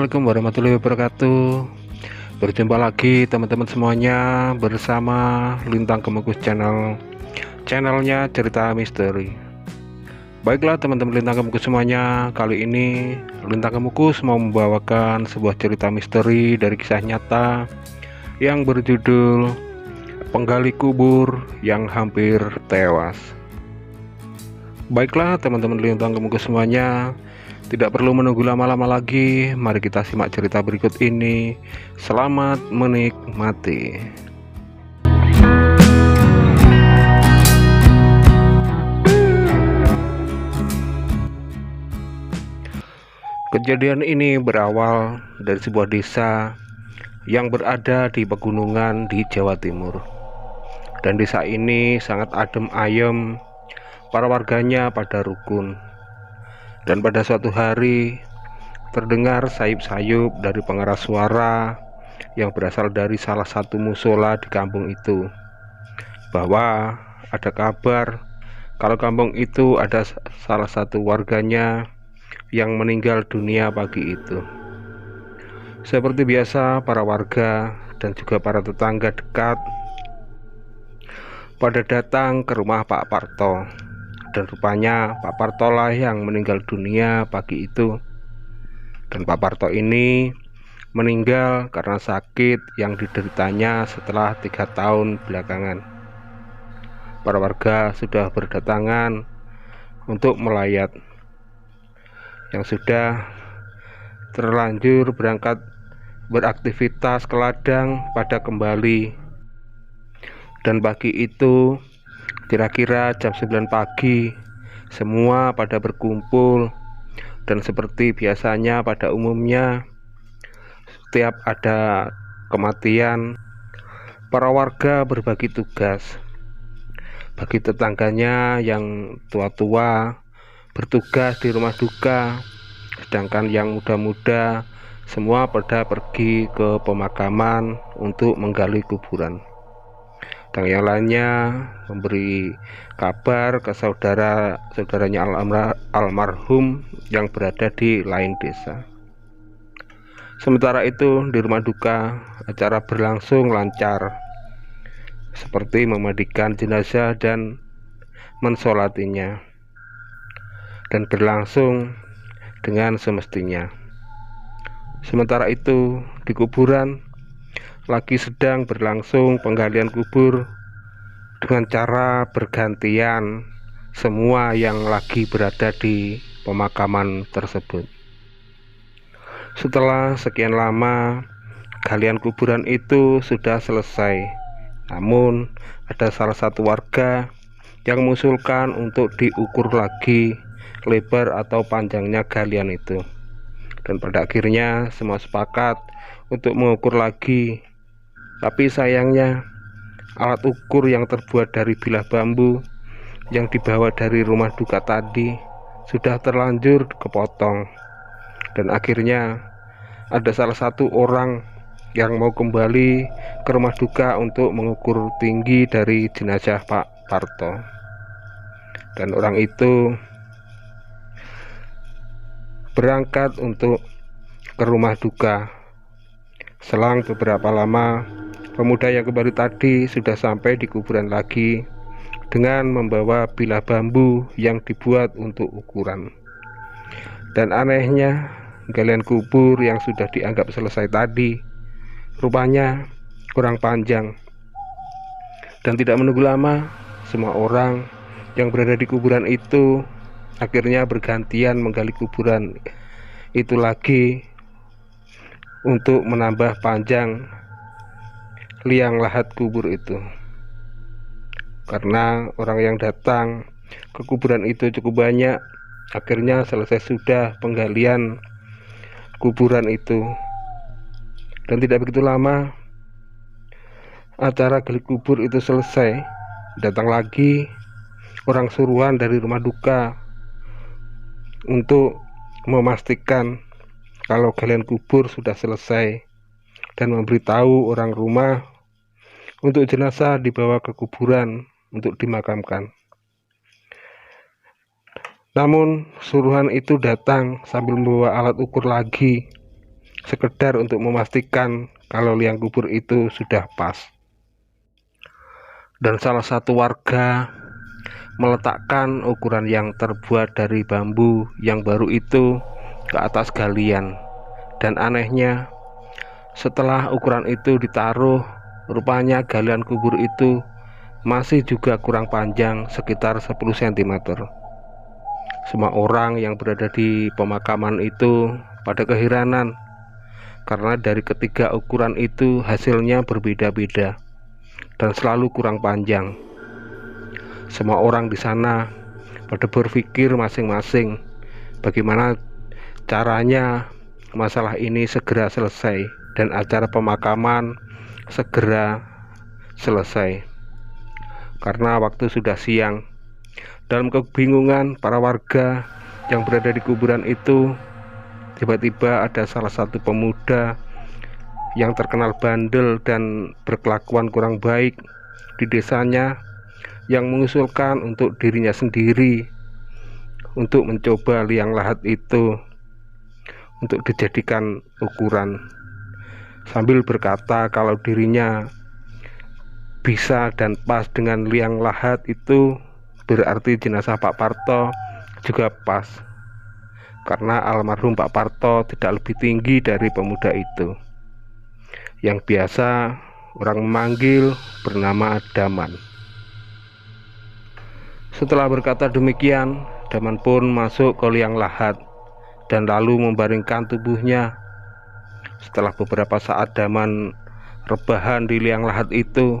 Assalamualaikum warahmatullahi wabarakatuh. Berjumpa lagi teman-teman semuanya bersama Lintang Kemukus channelnya cerita misteri. Baiklah teman-teman Lintang Kemukus semuanya, kali ini Lintang Kemukus mau membawakan sebuah cerita misteri dari kisah nyata yang berjudul Penggali Kubur yang Hampir Tewas. Baiklah teman-teman Lintang Kemukus semuanya, tidak perlu menunggu lama-lama lagi, mari kita simak cerita berikut ini. Selamat menikmati. Kejadian ini berawal dari sebuah desa yang berada di pegunungan di Jawa Timur. Dan desa ini sangat adem ayem, para warganya pada rukun. Dan pada suatu hari terdengar sayup-sayup dari pengeras suara yang berasal dari salah satu musola di kampung itu, bahwa ada kabar kalau kampung itu ada salah satu warganya yang meninggal dunia pagi itu. Seperti biasa, para warga dan juga para tetangga dekat pada datang ke rumah Pak Parto. Dan rupanya Pak Parto lah yang meninggal dunia pagi itu. Dan Pak Parto ini meninggal karena sakit yang dideritanya setelah 3 tahun belakangan. Para warga sudah berdatangan untuk melayat, yang sudah terlanjur berangkat beraktivitas ke ladang pada kembali. Dan pagi itu kira-kira jam 9 pagi semua pada berkumpul. Dan seperti biasanya pada umumnya, setiap ada kematian, para warga berbagi tugas. Bagi tetangganya yang tua-tua bertugas di rumah duka, sedangkan yang muda-muda semua pada pergi ke pemakaman untuk menggali kuburan. Dan yang lainnya memberi kabar ke saudaranya almarhum yang berada di lain desa. Sementara itu di rumah duka acara berlangsung lancar, seperti memandikan jenazah dan mensolatinya, dan berlangsung dengan semestinya. Sementara itu di kuburan lagi sedang berlangsung penggalian kubur dengan cara bergantian semua yang lagi berada di pemakaman tersebut. Setelah sekian lama galian kuburan itu sudah selesai, namun ada salah satu warga yang mengusulkan untuk diukur lagi lebar atau panjangnya galian itu. Dan pada akhirnya semua sepakat untuk mengukur lagi. Tapi sayangnya alat ukur yang terbuat dari bilah bambu yang dibawa dari rumah duka tadi sudah terlanjur kepotong. Dan akhirnya ada salah satu orang yang mau kembali ke rumah duka untuk mengukur tinggi dari jenazah Pak Parto. Dan orang itu berangkat untuk ke rumah duka. Selang beberapa lama, pemuda yang kembali tadi sudah sampai di kuburan lagi dengan membawa bilah bambu yang dibuat untuk ukuran. Dan anehnya, galian kubur yang sudah dianggap selesai tadi rupanya kurang panjang. Dan tidak menunggu lama, semua orang yang berada di kuburan itu akhirnya bergantian menggali kuburan itu lagi untuk menambah panjang liang lahat kubur itu. Karena orang yang datang ke kuburan itu cukup banyak, akhirnya selesai sudah penggalian kuburan itu. Dan tidak begitu lama acara gali kubur itu selesai, datang lagi orang suruhan dari rumah duka untuk memastikan kalau galian kubur sudah selesai dan memberitahu orang rumah untuk jenazah dibawa ke kuburan untuk dimakamkan. Namun suruhan itu datang sambil membawa alat ukur lagi sekedar untuk memastikan kalau liang kubur itu sudah pas. Dan salah satu warga meletakkan ukuran yang terbuat dari bambu yang baru itu ke atas galian. Dan anehnya, setelah ukuran itu ditaruh, rupanya galian kubur itu masih juga kurang panjang, sekitar 10 cm. Semua orang yang berada di pemakaman itu pada keheranan, karena dari ketiga ukuran itu hasilnya berbeda-beda dan selalu kurang panjang. Semua orang di sana pada berpikir masing-masing bagaimana caranya masalah ini segera selesai dan acara pemakaman segera selesai, karena waktu sudah siang. Dalam kebingungan para warga yang berada di kuburan itu, tiba-tiba ada salah satu pemuda yang terkenal bandel dan berkelakuan kurang baik di desanya yang mengusulkan untuk dirinya sendiri untuk mencoba liang lahat itu untuk dijadikan ukuran, sambil berkata kalau dirinya bisa dan pas dengan liang lahat itu, berarti jenazah Pak Parto juga pas, karena almarhum Pak Parto tidak lebih tinggi dari pemuda itu yang biasa orang memanggil bernama Daman. Setelah berkata demikian, Daman pun masuk ke liang lahat dan lalu membaringkan tubuhnya. Setelah beberapa saat Daman rebahan di liang lahat itu,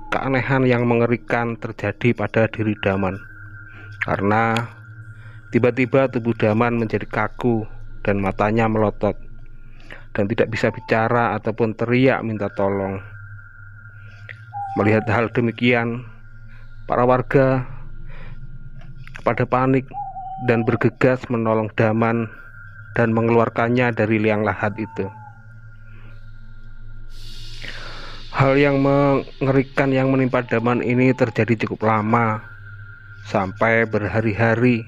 keanehan yang mengerikan terjadi pada diri Daman, karena tiba-tiba tubuh Daman menjadi kaku dan matanya melotot dan tidak bisa bicara ataupun teriak minta tolong. Melihat hal demikian, para warga pada panik dan bergegas menolong Daman dan mengeluarkannya dari liang lahat itu. Hal yang mengerikan yang menimpa Daman ini terjadi cukup lama, sampai berhari-hari.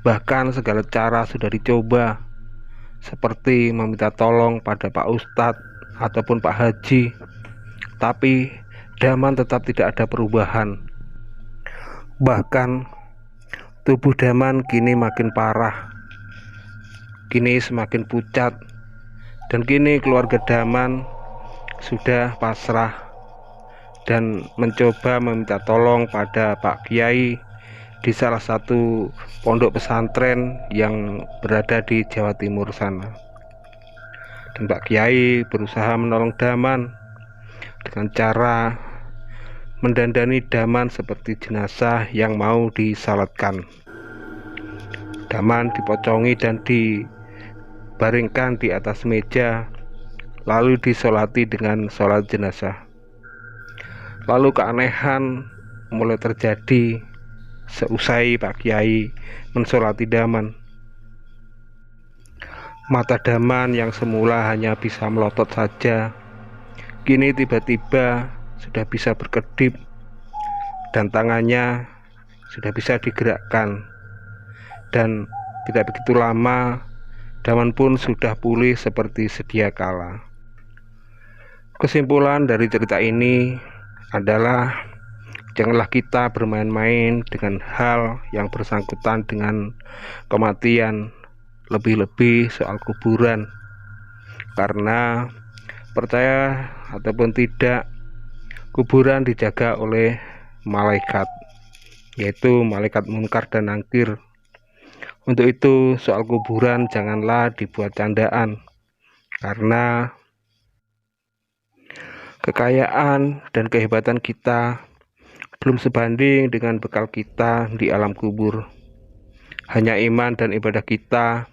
Bahkan segala cara sudah dicoba, seperti meminta tolong pada Pak Ustadz ataupun Pak Haji, tapi Daman tetap tidak ada perubahan. Bahkan tubuh Daman kini makin parah, kini semakin pucat, dan kini keluarga Daman sudah pasrah dan mencoba meminta tolong pada Pak Kiai di salah satu pondok pesantren yang berada di Jawa Timur sana. Dan Pak Kiai berusaha menolong Daman dengan cara mendandani Daman seperti jenazah yang mau disalatkan. Daman dipocongi dan dibaringkan di atas meja, lalu disolati dengan sholat jenazah. Lalu keanehan mulai terjadi seusai Pak Kiai mensolati Daman. Mata Daman yang semula hanya bisa melotot saja, kini tiba-tiba sudah bisa berkedip dan tangannya sudah bisa digerakkan. Dan tidak begitu lama Daman pun sudah pulih seperti sedia kala. Kesimpulan dari cerita ini adalah janganlah kita bermain-main dengan hal yang bersangkutan dengan kematian, lebih-lebih soal kuburan, karena percaya ataupun tidak, kuburan dijaga oleh malaikat, yaitu malaikat munkar dan nakir. Untuk itu soal kuburan janganlah dibuat candaan, karena kekayaan dan kehebatan kita belum sebanding dengan bekal kita di alam kubur. Hanya iman dan ibadah kita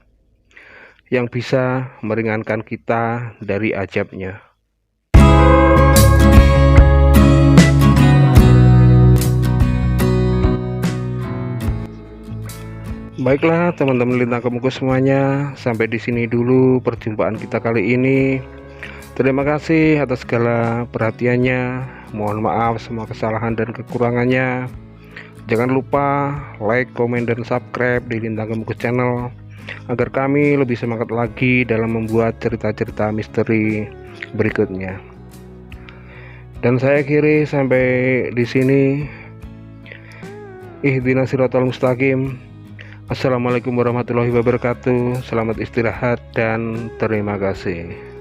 yang bisa meringankan kita dari azabnya. Baiklah teman-teman Lintang Kemuku semuanya, sampai di sini dulu perjumpaan kita kali ini. Terima kasih atas segala perhatiannya. Mohon maaf semua kesalahan dan kekurangannya. Jangan lupa like, komen, dan subscribe di Lintang Kemuku channel agar kami lebih semangat lagi dalam membuat cerita-cerita misteri berikutnya. Dan saya akhiri sampai di sini. Ihdinas siratal mustaqim. Assalamualaikum warahmatullahi wabarakatuh. Selamat istirahat dan terima kasih.